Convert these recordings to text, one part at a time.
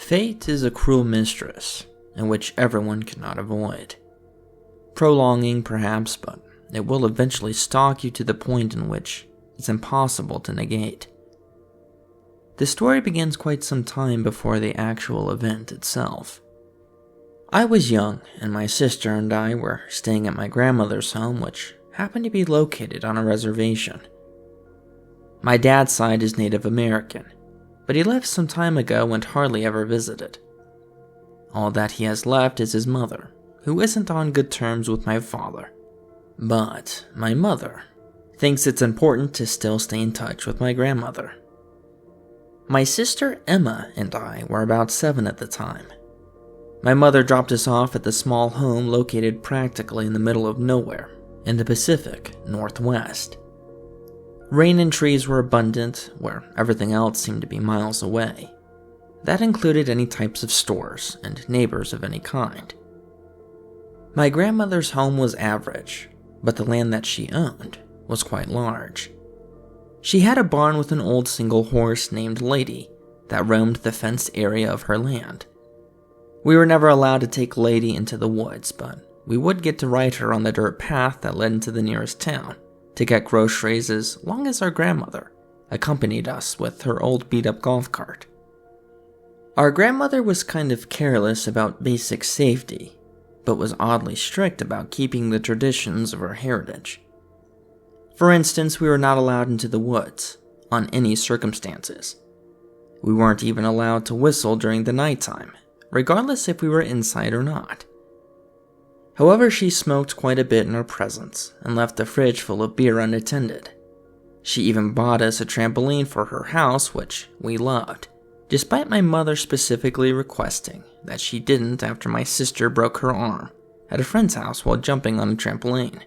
Fate is a cruel mistress, in which everyone cannot avoid. Prolonging, perhaps, but it will eventually stalk you to the point in which it's impossible to negate. The story begins quite some time before the actual event itself. I was young, and my sister and I were staying at my grandmother's home, which happened to be located on a reservation. My dad's side is Native American, but he left some time ago and hardly ever visited. All that he has left is his mother, who isn't on good terms with my father. But my mother thinks it's important to still stay in touch with my grandmother. My sister Emma and I were about 7 at the time. My mother dropped us off at the small home located practically in the middle of nowhere in the Pacific Northwest. Rain and trees were abundant where everything else seemed to be miles away. That included any types of stores and neighbors of any kind. My grandmother's home was average, but the land that she owned was quite large. She had a barn with an old single horse named Lady that roamed the fenced area of her land. We were never allowed to take Lady into the woods, but we would get to ride her on the dirt path that led into the nearest town to get groceries as long as our grandmother accompanied us with her old beat-up golf cart. Our grandmother was kind of careless about basic safety, but was oddly strict about keeping the traditions of her heritage. For instance, we were not allowed into the woods, on any circumstances. We weren't even allowed to whistle during the nighttime, regardless if we were inside or not. However, she smoked quite a bit in our presence and left the fridge full of beer unattended. She even bought us a trampoline for her house, which we loved, despite my mother specifically requesting that she didn't after my sister broke her arm at a friend's house while jumping on a trampoline.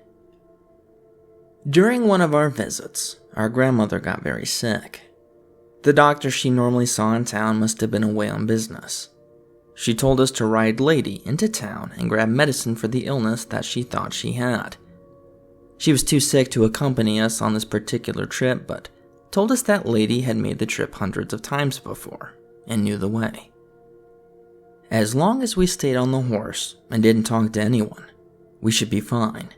During one of our visits, our grandmother got very sick. The doctor she normally saw in town must have been away on business. She told us to ride Lady into town and grab medicine for the illness that she thought she had. She was too sick to accompany us on this particular trip, but told us that Lady had made the trip hundreds of times before and knew the way. As long as we stayed on the horse and didn't talk to anyone, we should be fine.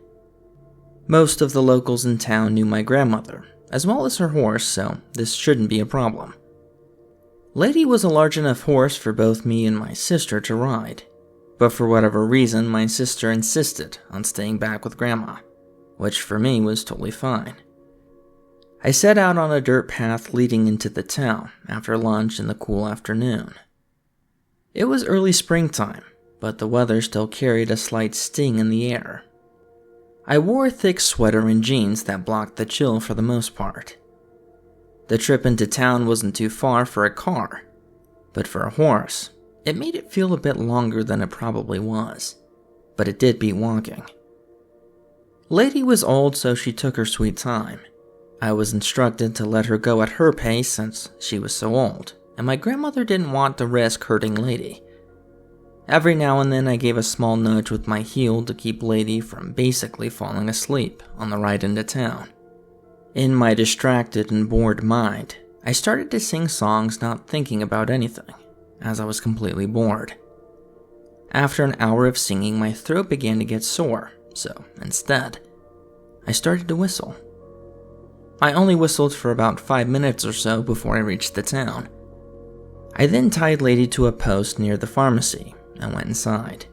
Most of the locals in town knew my grandmother, as well as her horse, so this shouldn't be a problem. Lady was a large enough horse for both me and my sister to ride, but for whatever reason, my sister insisted on staying back with Grandma, which for me was totally fine. I set out on a dirt path leading into the town after lunch in the cool afternoon. It was early springtime, but the weather still carried a slight sting in the air. I wore a thick sweater and jeans that blocked the chill for the most part. The trip into town wasn't too far for a car, but for a horse, it made it feel a bit longer than it probably was, but it did beat walking. Lady was old, so she took her sweet time. I was instructed to let her go at her pace since she was so old, and my grandmother didn't want to risk hurting Lady. Every now and then I gave a small nudge with my heel to keep Lady from basically falling asleep on the ride into town. In my distracted and bored mind, I started to sing songs not thinking about anything, as I was completely bored. After an hour of singing, my throat began to get sore, so instead, I started to whistle. I only whistled for about 5 minutes or so before I reached the town. I then tied Lady to a post near the pharmacy and went inside.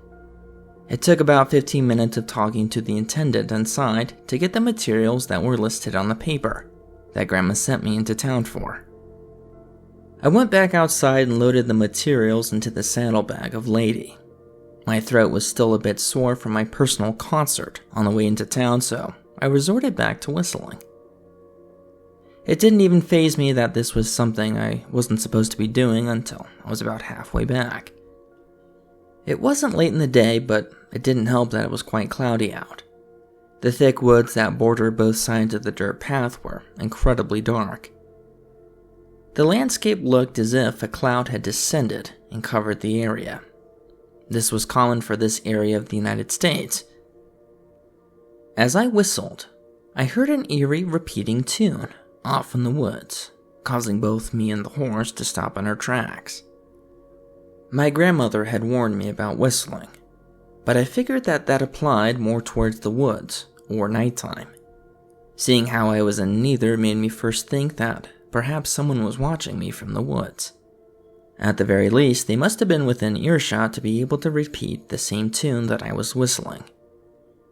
It took about 15 minutes of talking to the attendant inside to get the materials that were listed on the paper that Grandma sent me into town for. I went back outside and loaded the materials into the saddlebag of Lady. My throat was still a bit sore from my personal concert on the way into town, so I resorted back to whistling. It didn't even faze me that this was something I wasn't supposed to be doing until I was about halfway back. It wasn't late in the day, but it didn't help that it was quite cloudy out. The thick woods that bordered both sides of the dirt path were incredibly dark. The landscape looked as if a cloud had descended and covered the area. This was common for this area of the United States. As I whistled, I heard an eerie repeating tune off in the woods, causing both me and the horse to stop in our tracks. My grandmother had warned me about whistling, but I figured that applied more towards the woods or nighttime. Seeing how I was in neither made me first think that perhaps someone was watching me from the woods. At the very least, they must have been within earshot to be able to repeat the same tune that I was whistling.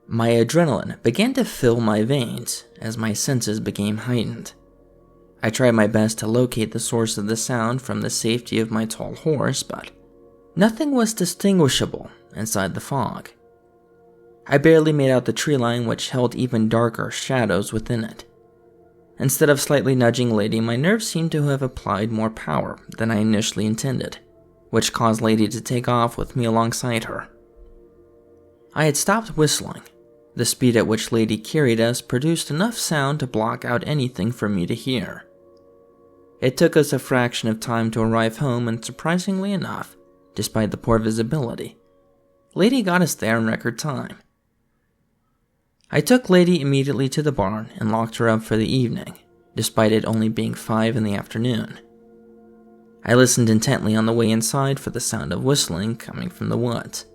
My adrenaline began to fill my veins as my senses became heightened. I tried my best to locate the source of the sound from the safety of my tall horse, but nothing was distinguishable inside the fog. I barely made out the tree line, which held even darker shadows within it. Instead of slightly nudging Lady, my nerves seemed to have applied more power than I initially intended, which caused Lady to take off with me alongside her. I had stopped whistling. The speed at which Lady carried us produced enough sound to block out anything for me to hear. It took us a fraction of time to arrive home, and surprisingly enough, despite the poor visibility, Lady got us there in record time. I took Lady immediately to the barn and locked her up for the evening, despite it only being 5 in the afternoon. I listened intently on the way inside for the sound of whistling coming from the woods,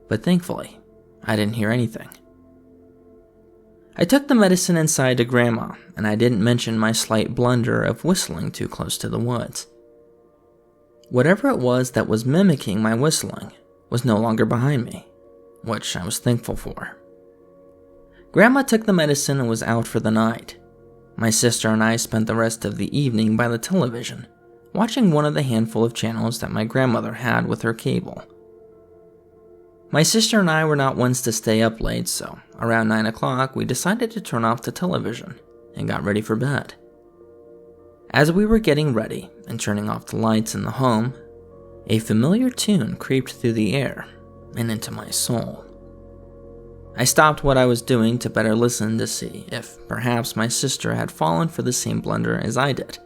but thankfully, I didn't hear anything. I took the medicine inside to Grandma, and I didn't mention my slight blunder of whistling too close to the woods. Whatever it was that was mimicking my whistling was no longer behind me, which I was thankful for. Grandma took the medicine and was out for the night. My sister and I spent the rest of the evening by the television, watching one of the handful of channels that my grandmother had with her cable. My sister and I were not ones to stay up late, so around 9 o'clock we decided to turn off the television and got ready for bed. As we were getting ready and turning off the lights in the home, a familiar tune creeped through the air and into my soul. I stopped what I was doing to better listen to see if perhaps my sister had fallen for the same blunder as I did,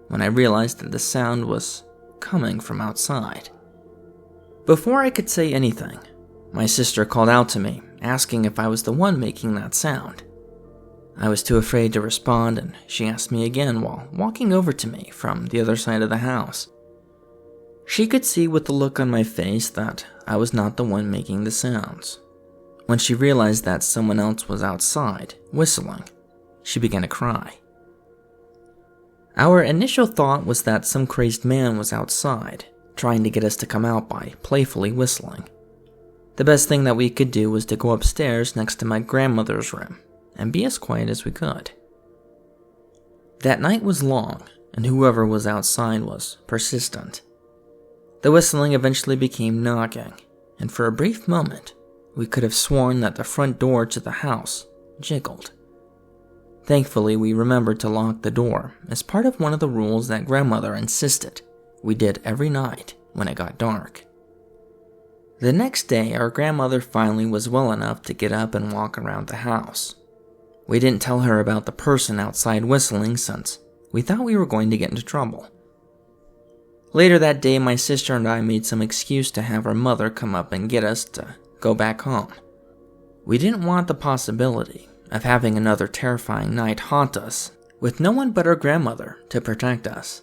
when I realized that the sound was coming from outside. Before I could say anything, my sister called out to me, asking if I was the one making that sound. I was too afraid to respond, and she asked me again while walking over to me from the other side of the house. She could see with the look on my face that I was not the one making the sounds. When she realized that someone else was outside, whistling, she began to cry. Our initial thought was that some crazed man was outside, trying to get us to come out by playfully whistling. The best thing that we could do was to go upstairs next to my grandmother's room and be as quiet as we could. That night was long, and whoever was outside was persistent. The whistling eventually became knocking, and for a brief moment, we could have sworn that the front door to the house jiggled. Thankfully, we remembered to lock the door as part of one of the rules that grandmother insisted we did every night when it got dark. The next day, our grandmother finally was well enough to get up and walk around the house. We didn't tell her about the person outside whistling since we thought we were going to get into trouble. Later that day, my sister and I made some excuse to have our mother come up and get us to go back home. We didn't want the possibility of having another terrifying night haunt us with no one but our grandmother to protect us.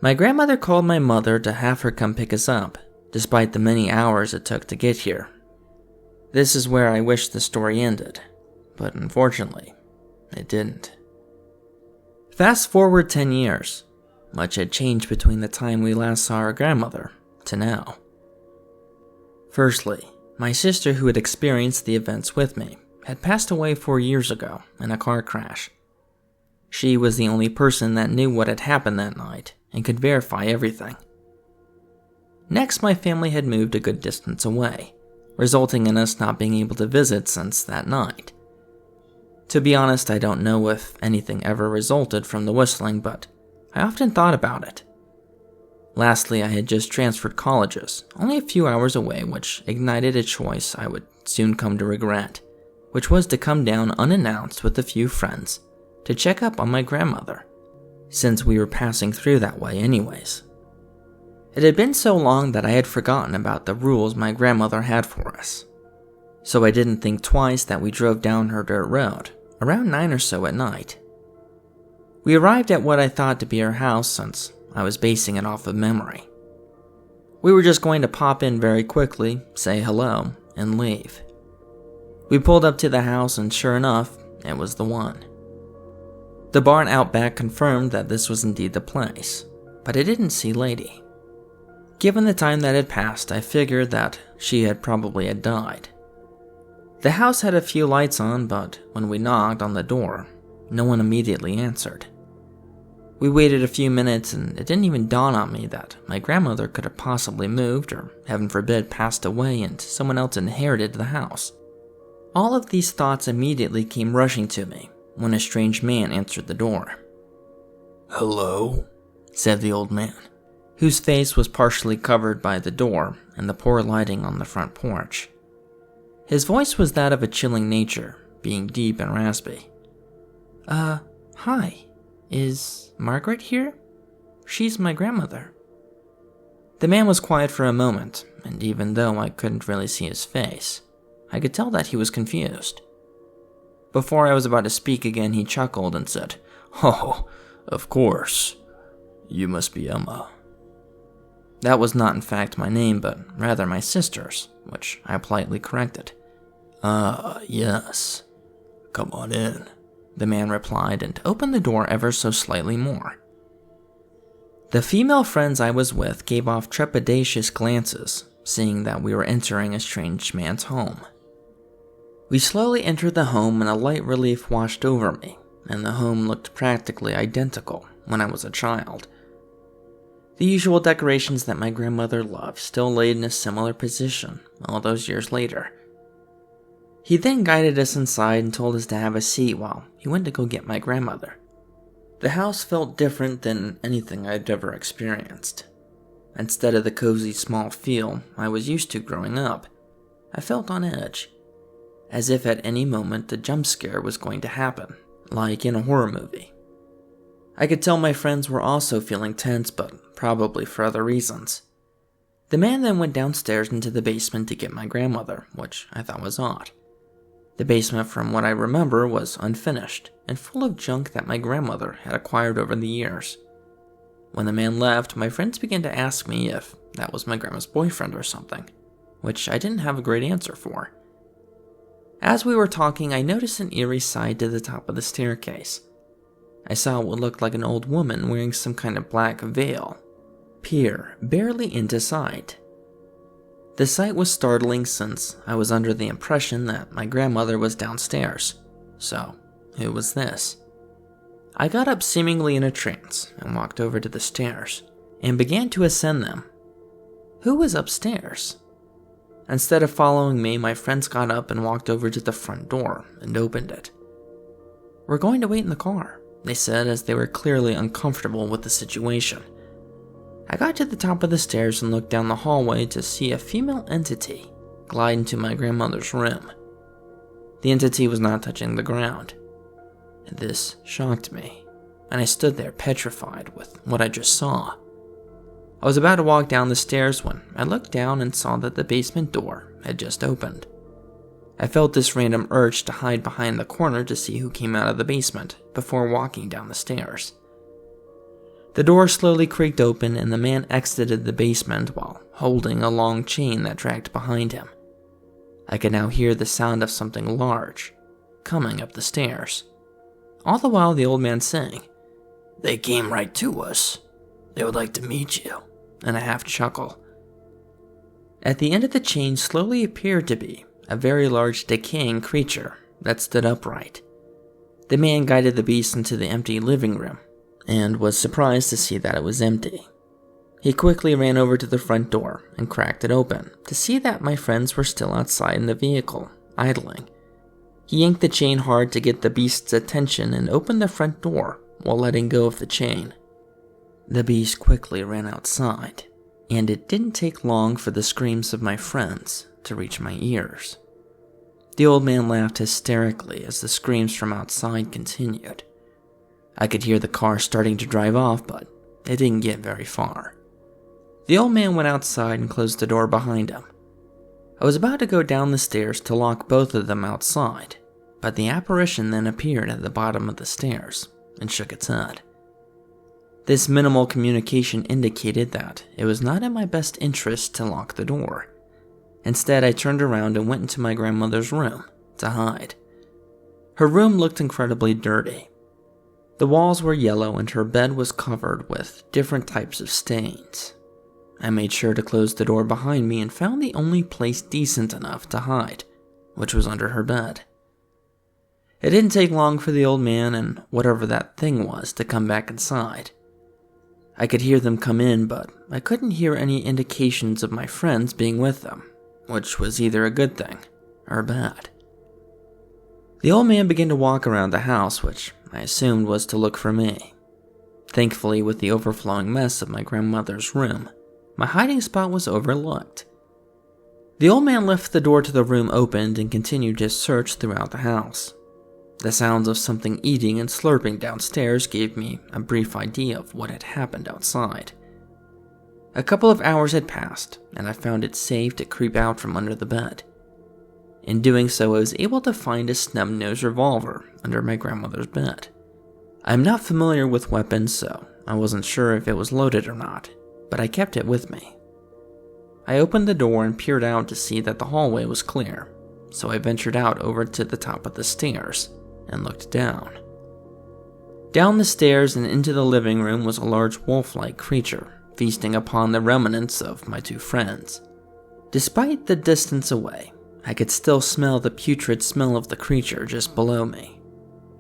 My grandmother called my mother to have her come pick us up, despite the many hours it took to get here. This is where I wish the story ended, but unfortunately, it didn't. Fast forward 10 years. Much had changed between the time we last saw our grandmother to now. Firstly, my sister, who had experienced the events with me, had passed away 4 years ago in a car crash. She was the only person that knew what had happened that night and could verify everything. Next, my family had moved a good distance away, resulting in us not being able to visit since that night. To be honest, I don't know if anything ever resulted from the whistling, but I often thought about it. Lastly, I had just transferred colleges, only a few hours away, which ignited a choice I would soon come to regret, which was to come down unannounced with a few friends to check up on my grandmother, since we were passing through that way anyways. It had been so long that I had forgotten about the rules my grandmother had for us, so I didn't think twice that we drove down her dirt road, around 9 or so at night. We arrived at what I thought to be her house since I was basing it off of memory. We were just going to pop in very quickly, say hello, and leave. We pulled up to the house and sure enough, it was the one. The barn out back confirmed that this was indeed the place, but I didn't see Lady. Given the time that had passed, I figured that she had probably died. The house had a few lights on, but when we knocked on the door, no one immediately answered. We waited a few minutes and it didn't even dawn on me that my grandmother could have possibly moved or, heaven forbid, passed away and someone else inherited the house. All of these thoughts immediately came rushing to me when a strange man answered the door. "Hello?" said the old man, whose face was partially covered by the door and the poor lighting on the front porch. His voice was that of a chilling nature, being deep and raspy. Hi. Is Margaret here? She's my grandmother." The man was quiet for a moment, and even though I couldn't really see his face, I could tell that he was confused. Before I was about to speak again, he chuckled and said, "Oh, of course. You must be Emma." That was not in fact my name, but rather my sister's, which I politely corrected. "Ah, yes. Come on in," the man replied and opened the door ever so slightly more. The female friends I was with gave off trepidatious glances, seeing that we were entering a strange man's home. We slowly entered the home and a light relief washed over me, and the home looked practically identical when I was a child. The usual decorations that my grandmother loved still laid in a similar position all those years later. He then guided us inside and told us to have a seat while he went to go get my grandmother. The house felt different than anything I'd ever experienced. Instead of the cozy small feel I was used to growing up, I felt on edge, as if at any moment a jump scare was going to happen, like in a horror movie. I could tell my friends were also feeling tense, but probably for other reasons. The man then went downstairs into the basement to get my grandmother, which I thought was odd. The basement, from what I remember, was unfinished and full of junk that my grandmother had acquired over the years. When the man left, my friends began to ask me if that was my grandma's boyfriend or something, which I didn't have a great answer for. As we were talking, I noticed an eerie side to the top of the staircase. I saw what looked like an old woman wearing some kind of black veil peer barely into sight. The sight was startling since I was under the impression that my grandmother was downstairs. So, who was this? I got up seemingly in a trance and walked over to the stairs and began to ascend them. Who was upstairs? Instead of following me, my friends got up and walked over to the front door and opened it. "We're going to wait in the car," they said as they were clearly uncomfortable with the situation. I got to the top of the stairs and looked down the hallway to see a female entity glide into my grandmother's room. The entity was not touching the ground. This shocked me, and I stood there petrified with what I just saw. I was about to walk down the stairs when I looked down and saw that the basement door had just opened. I felt this random urge to hide behind the corner to see who came out of the basement before walking down the stairs. The door slowly creaked open and the man exited the basement while holding a long chain that dragged behind him. I could now hear the sound of something large coming up the stairs. All the while the old man saying, "They came right to us. They would like to meet you," and a half chuckle. At the end of the chain slowly appeared to be a very large decaying creature that stood upright. The man guided the beast into the empty living room and was surprised to see that it was empty. He quickly ran over to the front door and cracked it open to see that my friends were still outside in the vehicle, idling. He yanked the chain hard to get the beast's attention and opened the front door while letting go of the chain. The beast quickly ran outside, and it didn't take long for the screams of my friends to reach my ears. The old man laughed hysterically as the screams from outside continued. I could hear the car starting to drive off, but it didn't get very far. The old man went outside and closed the door behind him. I was about to go down the stairs to lock both of them outside, but the apparition then appeared at the bottom of the stairs and shook its head. This minimal communication indicated that it was not in my best interest to lock the door. Instead, I turned around and went into my grandmother's room to hide. Her room looked incredibly dirty. The walls were yellow and her bed was covered with different types of stains. I made sure to close the door behind me and found the only place decent enough to hide, which was under her bed. It didn't take long for the old man and whatever that thing was to come back inside. I could hear them come in, but I couldn't hear any indications of my friends being with them, which was either a good thing or bad. The old man began to walk around the house, which I assumed was to look for me. Thankfully, with the overflowing mess of my grandmother's room, my hiding spot was overlooked. The old man left the door to the room opened and continued his search throughout the house. The sounds of something eating and slurping downstairs gave me a brief idea of what had happened outside. A couple of hours had passed, and I found it safe to creep out from under the bed. In doing so, I was able to find a snub-nosed revolver under my grandmother's bed. I'm not familiar with weapons, so I wasn't sure if it was loaded or not, but I kept it with me. I opened the door and peered out to see that the hallway was clear, so I ventured out over to the top of the stairs and looked down. Down the stairs and into the living room was a large wolf-like creature, feasting upon the remnants of my two friends. Despite the distance away, I could still smell the putrid smell of the creature just below me.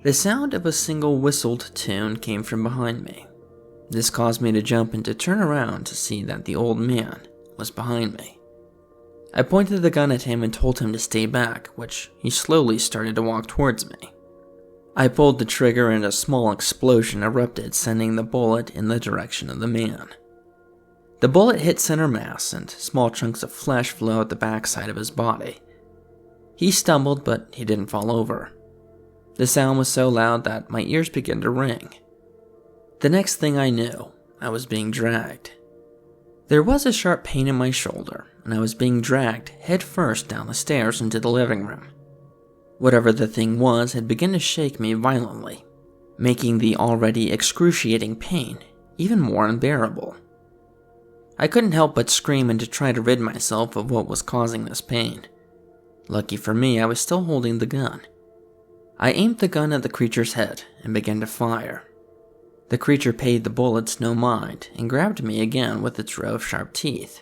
The sound of a single whistled tune came from behind me. This caused me to jump and to turn around to see that the old man was behind me. I pointed the gun at him and told him to stay back, which he slowly started to walk towards me. I pulled the trigger and a small explosion erupted, sending the bullet in the direction of the man. The bullet hit center mass and small chunks of flesh flew out the backside of his body. He stumbled, but he didn't fall over. The sound was so loud that my ears began to ring. The next thing I knew, I was being dragged. There was a sharp pain in my shoulder, and I was being dragged headfirst down the stairs into the living room. Whatever the thing was had begun to shake me violently, making the already excruciating pain even more unbearable. I couldn't help but scream and to try to rid myself of what was causing this pain. Lucky for me, I was still holding the gun. I aimed the gun at the creature's head and began to fire. The creature paid the bullets no mind and grabbed me again with its row of sharp teeth.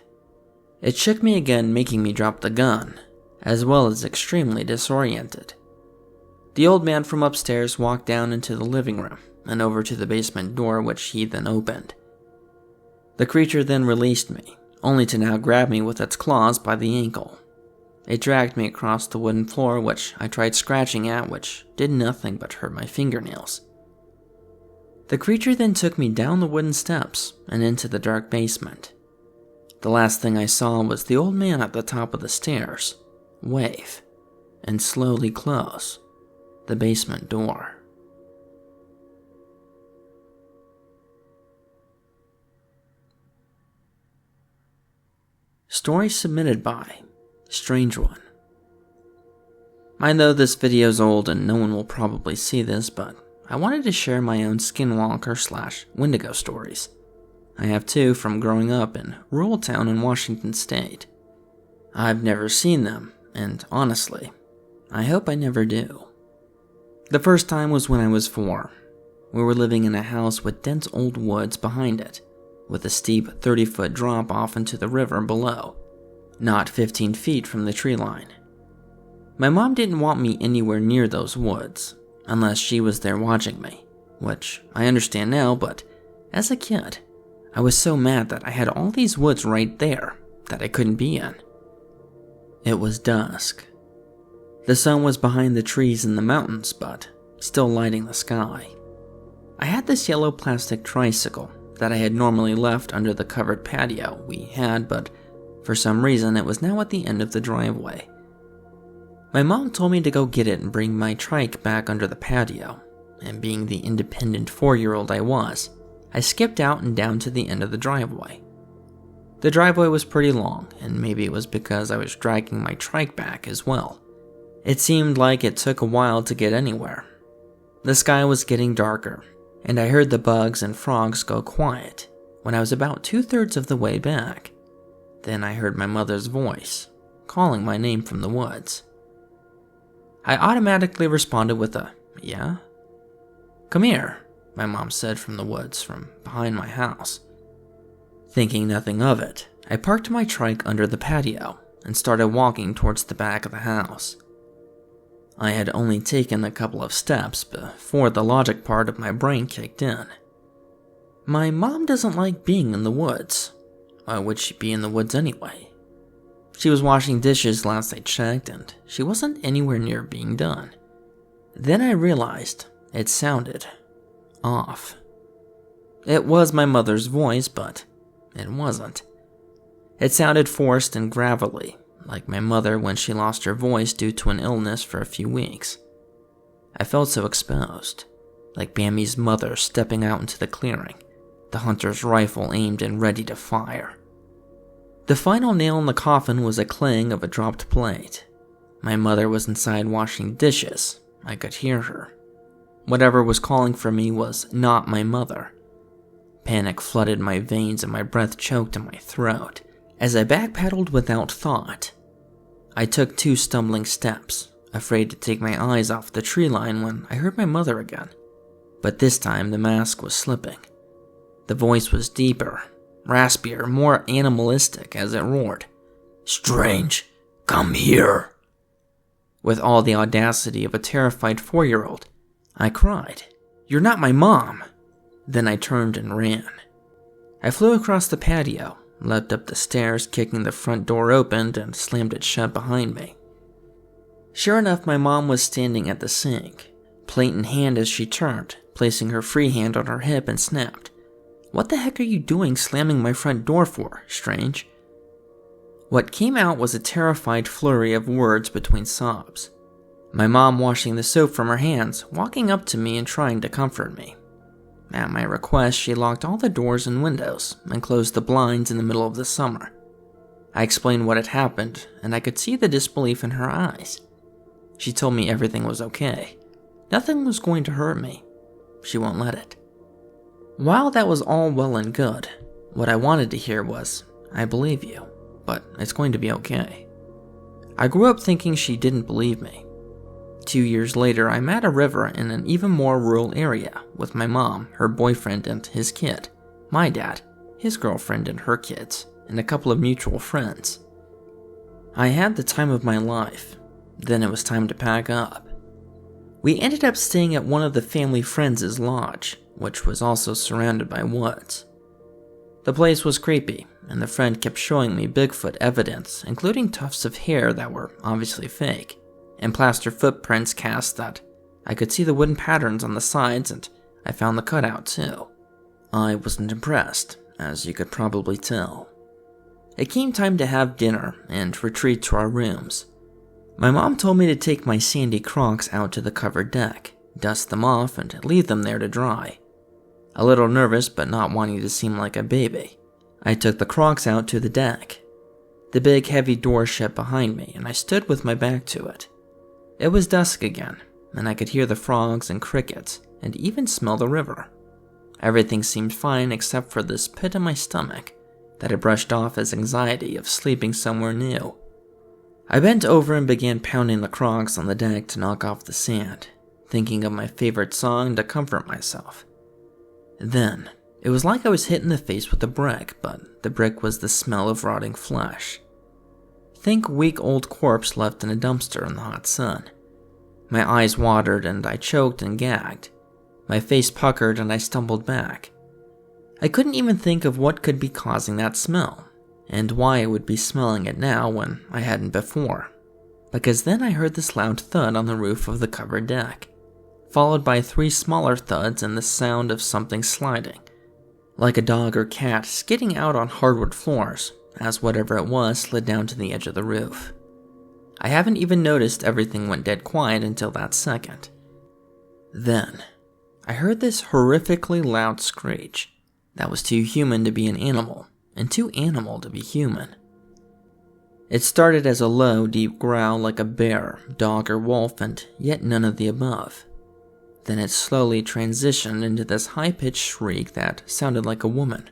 It shook me again, making me drop the gun, as well as extremely disoriented. The old man from upstairs walked down into the living room and over to the basement door, which he then opened. The creature then released me, only to now grab me with its claws by the ankle. It dragged me across the wooden floor, which I tried scratching at, which did nothing but hurt my fingernails. The creature then took me down the wooden steps and into the dark basement. The last thing I saw was the old man at the top of the stairs wave and slowly close the basement door. Story submitted by Strange One. I know this video's old and no one will probably see this, but I wanted to share my own Skinwalker / Wendigo stories. I have two from growing up in a rural town in Washington State. I've never seen them, and honestly, I hope I never do. The first time was when I was 4. We were living in a house with dense old woods behind it, with a steep 30-foot drop off into the river below, not 15 feet from the tree line. My mom didn't want me anywhere near those woods, unless she was there watching me, which I understand now, but as a kid, I was so mad that I had all these woods right there that I couldn't be in. It was dusk. The sun was behind the trees in the mountains, but still lighting the sky. I had this yellow plastic tricycle that I had normally left under the covered patio we had, but for some reason it was now at the end of the driveway. My mom told me to go get it and bring my trike back under the patio, and being the independent 4-year-old I was, I skipped out and down to the end of the driveway. The driveway was pretty long, and maybe it was because I was dragging my trike back as well. It seemed like it took a while to get anywhere. The sky was getting darker, and I heard the bugs and frogs go quiet when I was about 2/3 of the way back. Then I heard my mother's voice, calling my name from the woods. I automatically responded with a, "Yeah?" "Come here," my mom said from the woods from behind my house. Thinking nothing of it, I parked my trike under the patio and started walking towards the back of the house. I had only taken a couple of steps before the logic part of my brain kicked in. My mom doesn't like being in the woods. Why would she be in the woods anyway? She was washing dishes last I checked, and she wasn't anywhere near being done. Then I realized it sounded off. It was my mother's voice, but it wasn't. It sounded forced and gravelly, like my mother when she lost her voice due to an illness for a few weeks. I felt so exposed, like Bambi's mother stepping out into the clearing, the hunter's rifle aimed and ready to fire. The final nail in the coffin was a clang of a dropped plate. My mother was inside washing dishes. I could hear her. Whatever was calling for me was not my mother. Panic flooded my veins and my breath choked in my throat as I backpedaled without thought. I took 2 stumbling steps, afraid to take my eyes off the tree line when I heard my mother again. But this time the mask was slipping. The voice was deeper, raspier, more animalistic as it roared. "Strange, come here." With all the audacity of a terrified 4-year-old, I cried, "You're not my mom." Then I turned and ran. I flew across the patio, leapt up the stairs, kicking the front door open and slammed it shut behind me. Sure enough, my mom was standing at the sink, plate in hand as she turned, placing her free hand on her hip and snapped, "What the heck are you doing slamming my front door for, Strange?" What came out was a terrified flurry of words between sobs. My mom washing the soap from her hands, walking up to me and trying to comfort me. At my request, she locked all the doors and windows and closed the blinds in the middle of the summer. I explained what had happened, and I could see the disbelief in her eyes. She told me everything was okay. Nothing was going to hurt me. She won't let it. While that was all well and good, what I wanted to hear was, "I believe you, but it's going to be okay." I grew up thinking she didn't believe me. 2 years later, I'm at a river in an even more rural area with my mom, her boyfriend, and his kid, my dad, his girlfriend, and her kids, and a couple of mutual friends. I had the time of my life. Then it was time to pack up. We ended up staying at one of the family friends' lodge, which was also surrounded by woods. The place was creepy, and the friend kept showing me Bigfoot evidence, including tufts of hair that were obviously fake, and plaster footprints cast that I could see the wooden patterns on the sides, and I found the cutout too. I wasn't impressed, as you could probably tell. It came time to have dinner and retreat to our rooms. My mom told me to take my sandy Crocs out to the covered deck, dust them off, and leave them there to dry. A little nervous but not wanting to seem like a baby, I took the Crocs out to the deck. The big heavy door shut behind me, and I stood with my back to it. It was dusk again, and I could hear the frogs and crickets, and even smell the river. Everything seemed fine except for this pit in my stomach that I brushed off as anxiety of sleeping somewhere new. I bent over and began pounding the Crocs on the deck to knock off the sand, thinking of my favorite song to comfort myself. Then, it was like I was hit in the face with a brick, but the brick was the smell of rotting flesh. Think weak old corpse left in a dumpster in the hot sun. My eyes watered and I choked and gagged. My face puckered and I stumbled back. I couldn't even think of what could be causing that smell, and why I would be smelling it now when I hadn't before. Because then I heard this loud thud on the roof of the covered deck, followed by 3 smaller thuds and the sound of something sliding, like a dog or cat skidding out on hardwood floors, as whatever it was slid down to the edge of the roof. I haven't even noticed everything went dead quiet until that second. Then, I heard this horrifically loud screech that was too human to be an animal, and too animal to be human. It started as a low, deep growl like a bear, dog, or wolf, and yet none of the above. Then it slowly transitioned into this high-pitched shriek that sounded like a woman,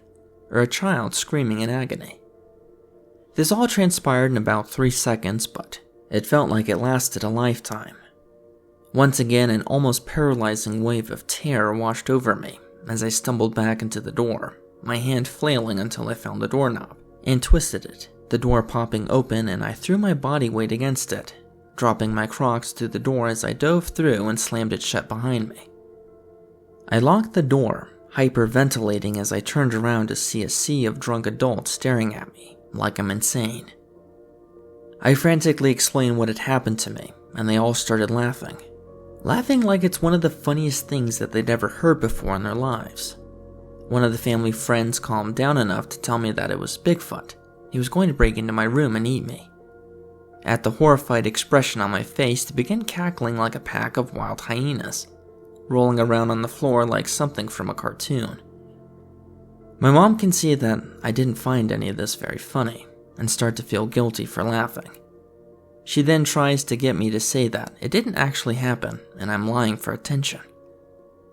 or a child screaming in agony. This all transpired in about 3 seconds, but it felt like it lasted a lifetime. Once again, an almost paralyzing wave of terror washed over me as I stumbled back into the door, my hand flailing until I found the doorknob and twisted it, the door popping open, and I threw my body weight against it, dropping my Crocs through the door as I dove through and slammed it shut behind me. I locked the door, hyperventilating as I turned around to see a sea of drunk adults staring at me like I'm insane. I frantically explained what had happened to me, and they all started laughing like it's one of the funniest things that they'd ever heard before in their lives. One of the family friends calmed down enough to tell me that it was Bigfoot. He was going to break into my room and eat me. At the horrified expression on my face, they began cackling like a pack of wild hyenas, rolling around on the floor like something from a cartoon. My mom can see that I didn't find any of this very funny and start to feel guilty for laughing. She then tries to get me to say that it didn't actually happen and I'm lying for attention.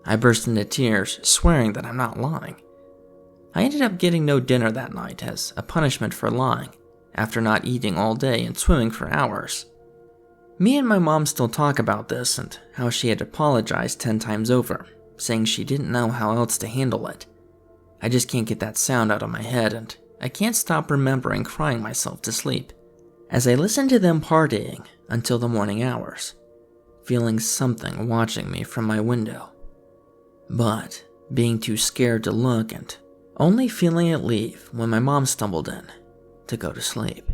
I burst into tears, swearing that I'm not lying. I ended up getting no dinner that night as a punishment for lying, after not eating all day and swimming for hours. Me and my mom still talk about this and how she had apologized 10 times over, saying she didn't know how else to handle it. I just can't get that sound out of my head, and I can't stop remembering crying myself to sleep as I listened to them partying until the morning hours, feeling something watching me from my window, but being too scared to look and only feeling it leave when my mom stumbled in to go to sleep.